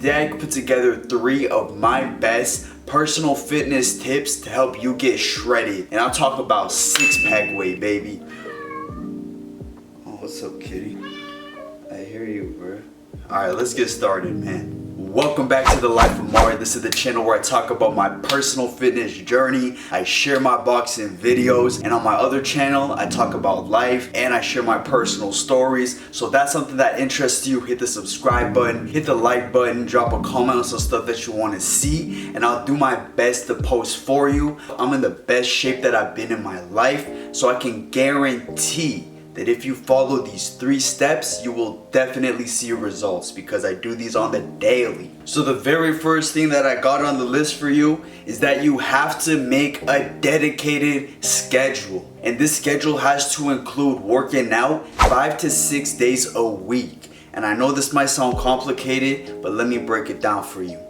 Today I put together 3 of my best personal fitness tips to help you get shredded. And I'll talk about 6-pack weight, baby. Oh, what's up, kitty? I hear you, bro. Alright, let's get started, man. Welcome back to The Life of Mario. This is the channel where I talk about my personal fitness journey. I share my boxing videos, and on my other channel, I talk about life and I share my personal stories. So if that's something that interests you, hit the subscribe button, hit the like button, drop a comment on some stuff that you want to see, and I'll do my best to post for you. I'm in the best shape that I've been in my life, so I can guarantee that if you follow these 3 steps, you will definitely see results because I do these on the daily. So the very first thing that I got on the list for you is that you have to make a dedicated schedule. And this schedule has to include working out 5 to 6 days a week. And I know this might sound complicated, but let me break it down for you.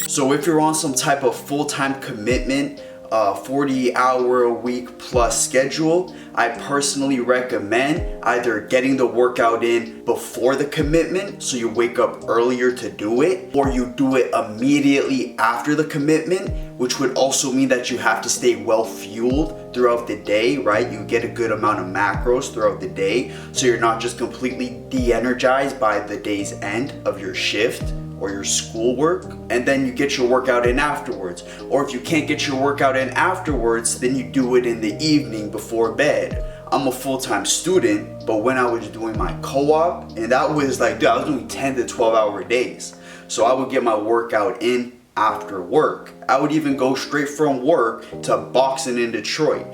So if you're on some type of full-time commitment, 40-hour-a-week plus schedule, I personally recommend either getting the workout in before the commitment, so you wake up earlier to do it, or you do it immediately after the commitment, which would also mean that you have to stay well fueled throughout the day, right? You get a good amount of macros throughout the day, so you're not just completely de-energized by the day's end of your shift or your schoolwork, and then you get your workout in afterwards. Or if you can't get your workout in afterwards, then you do it in the evening before bed. I'm a full-time student, but when I was doing my co-op, and that was like, dude, I was doing 10 to 12 hour days. So I would get my workout in after work. I would even go straight from work to boxing in Detroit.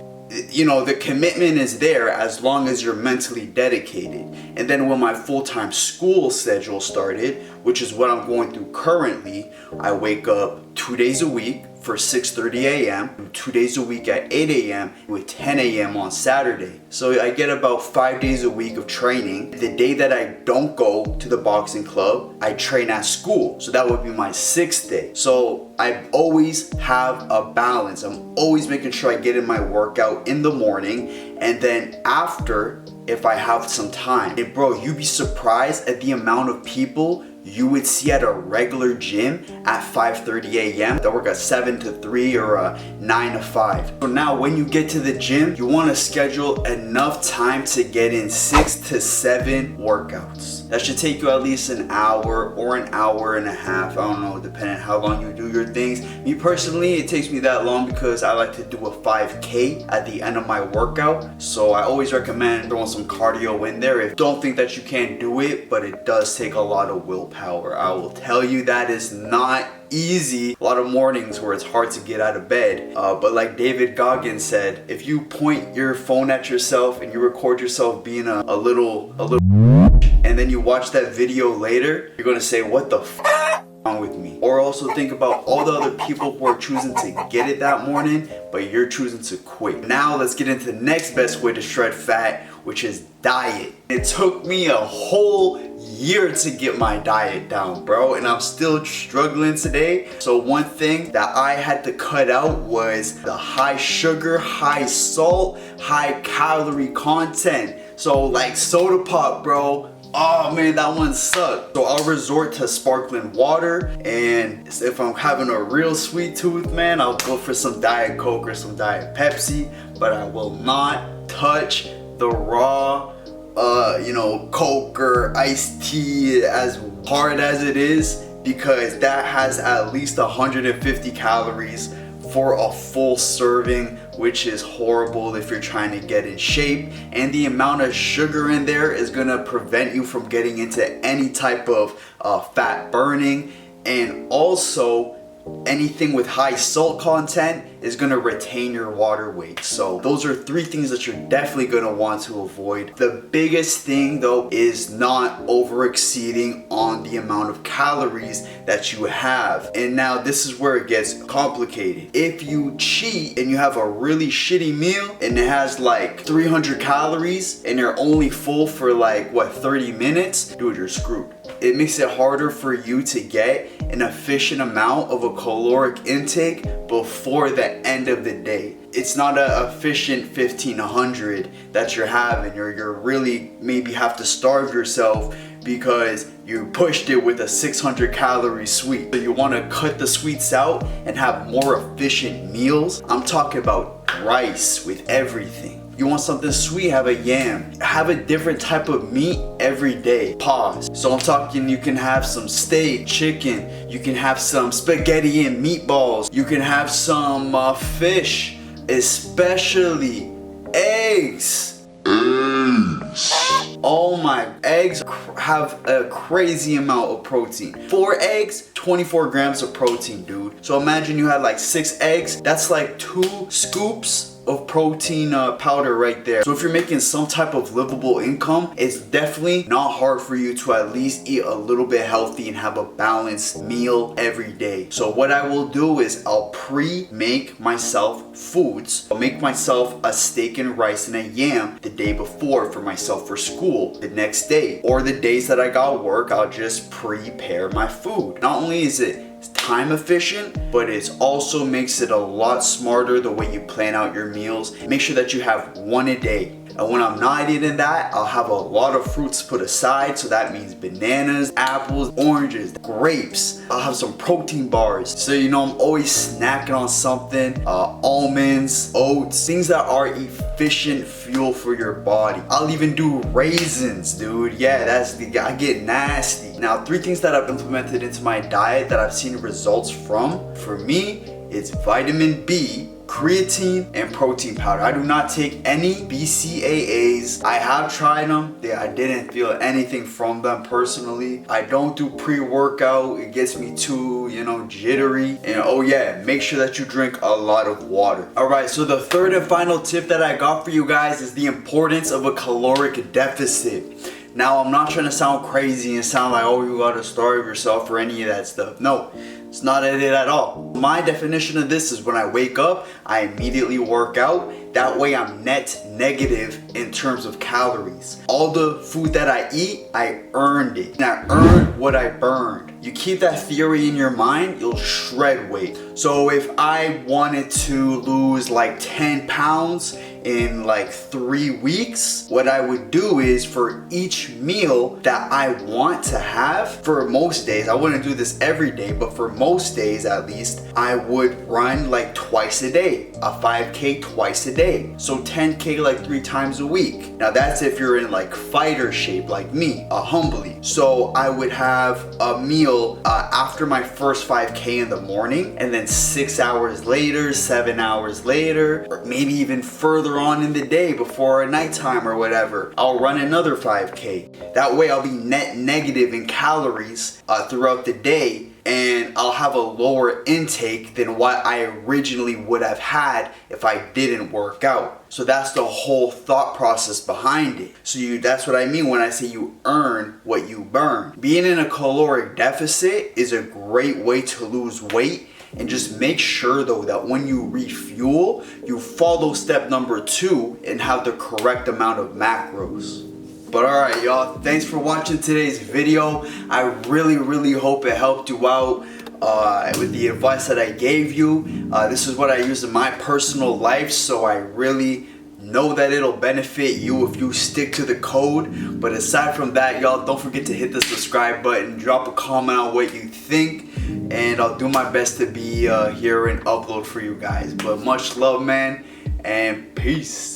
You know, the commitment is there as long as you're mentally dedicated. And then when my full-time school schedule started, which is what I'm going through currently, I wake up 2 days a week for 6:30 a.m., 2 days a week at 8 a.m. with 10 a.m. on Saturday. So I get about 5 days a week of training. The day that I don't go to the boxing club, I train at school. So that would be my 6th day. So I always have a balance. I'm always making sure I get in my workout in the morning, and then after, if I have some time. And bro, you'd be surprised at the amount of people you would see at a regular gym at 5:30 a.m. that work at 7 to 3 or 9 to 5. So now when you get to the gym, you want to schedule enough time to get in 6 to 7 workouts. That should take you at least an hour or an hour and a half. I don't know, depending on how long you do your things. Me personally, it takes me that long because I like to do a 5K at the end of my workout. So I always recommend throwing some cardio in there. Don't think that you can't do it, but it does take a lot of willpower. I will tell you that is not easy. A lot of mornings where it's hard to get out of bed. But like David Goggins said, if you point your phone at yourself and you record yourself being a little and then you watch that video later, you're gonna say, what the f wrong with me? Or also think about all the other people who are choosing to get it that morning, but you're choosing to quit. Now let's get into the next best way to shred fat, which is diet. It took me a whole year to get my diet down, bro, and I'm still struggling today. So one thing that I had to cut out was the high sugar, high salt, high calorie content. So like soda pop, bro. Oh man, that one sucked. So I'll resort to sparkling water, and if I'm having a real sweet tooth, man, I'll go for some Diet Coke or some Diet Pepsi, but I will not touch the raw Coke or iced tea, as hard as it is, because that has at least 150 calories for a full serving, which is horrible if you're trying to get in shape. And the amount of sugar in there is gonna prevent you from getting into any type of fat burning. And also, anything with high salt content is gonna retain your water weight. So those are 3 things that you're definitely gonna want to avoid. The biggest thing though is not over exceeding on the amount of calories that you have. And now this is where it gets complicated. If you cheat and you have a really shitty meal and it has like 300 calories and you're only full for like 30 minutes, dude, you're screwed. It makes it harder for you to get an efficient amount of a caloric intake before the end of the day. It's not an efficient 1500 that you're having. You're really maybe have to starve yourself because you pushed it with a 600 calorie sweet. So you want to cut the sweets out and have more efficient meals. I'm talking about rice with everything. You want something sweet, have a yam. Have a different type of meat every day. Pause. So I'm talking, you can have some steak, chicken. You can have some spaghetti and meatballs. You can have some fish, especially eggs. Oh my, eggs have a crazy amount of protein. 4 eggs, 24 grams of protein, dude. So imagine you had like 6 eggs. That's like 2 scoops of protein powder right there. So if you're making some type of livable income, it's definitely not hard for you to at least eat a little bit healthy and have a balanced meal every day. So what I will do is I'll pre-make myself foods. I'll make myself a steak and rice and a yam the day before for myself for school the next day. Or the days that I got work, I'll just prepare my food. Not only is it time efficient, but it also makes it a lot smarter the way you plan out your meals. Make sure that you have 1 a day. And when I'm not eating that, I'll have a lot of fruits put aside. So that means bananas, apples, oranges, grapes. I'll have some protein bars. So you know I'm always snacking on something. Almonds, oats, things that are efficient fuel for your body. I'll even do raisins, dude. Yeah, I get nasty. Now, 3 things that I've implemented into my diet that I've seen results from, for me, it's vitamin B, creatine, and protein powder. I do not take any BCAAs. I have tried them. I didn't feel anything from them personally. I don't do pre-workout. It gets me too, jittery. And oh yeah, make sure that you drink a lot of water. Alright, so the third and final tip that I got for you guys is the importance of a caloric deficit. Now, I'm not trying to sound crazy and sound like, oh, you gotta starve yourself or any of that stuff. No, it's not it at all. My definition of this is when I wake up, I immediately work out. That way I'm net negative in terms of calories. All the food that I eat, I earned it. And I earned what I burned. You keep that theory in your mind, you'll shred weight. So if I wanted to lose like 10 pounds in like 3 weeks, what I would do is for each meal that I want to have, for most days, I wouldn't do this every day, but for most days at least, I would run like twice a day, a 5K twice a day. So 10K like 3 times a week. Now that's if you're in like fighter shape like me, humbly. So I would have a meal after my first 5K in the morning, and then 6 hours later, 7 hours later, or maybe even further on in the day before nighttime or whatever, I'll run another 5K. That way I'll be net negative in calories throughout the day, and I'll have a lower intake than what I originally would have had if I didn't work out. So that's the whole thought process behind it. So that's what I mean when I say you earn what you burn. Being in a caloric deficit is a great way to lose weight. And just make sure though that when you refuel, you follow step number 2 and have the correct amount of macros. But alright y'all, thanks for watching today's video. I really hope it helped you out with the advice that I gave you. This is what I use in my personal life, so I really know that it'll benefit you if you stick to the code. But aside from that, y'all, don't forget to hit the subscribe button, drop a comment on what you think, and I'll do my best to be here and upload for you guys. But much love, man, and peace.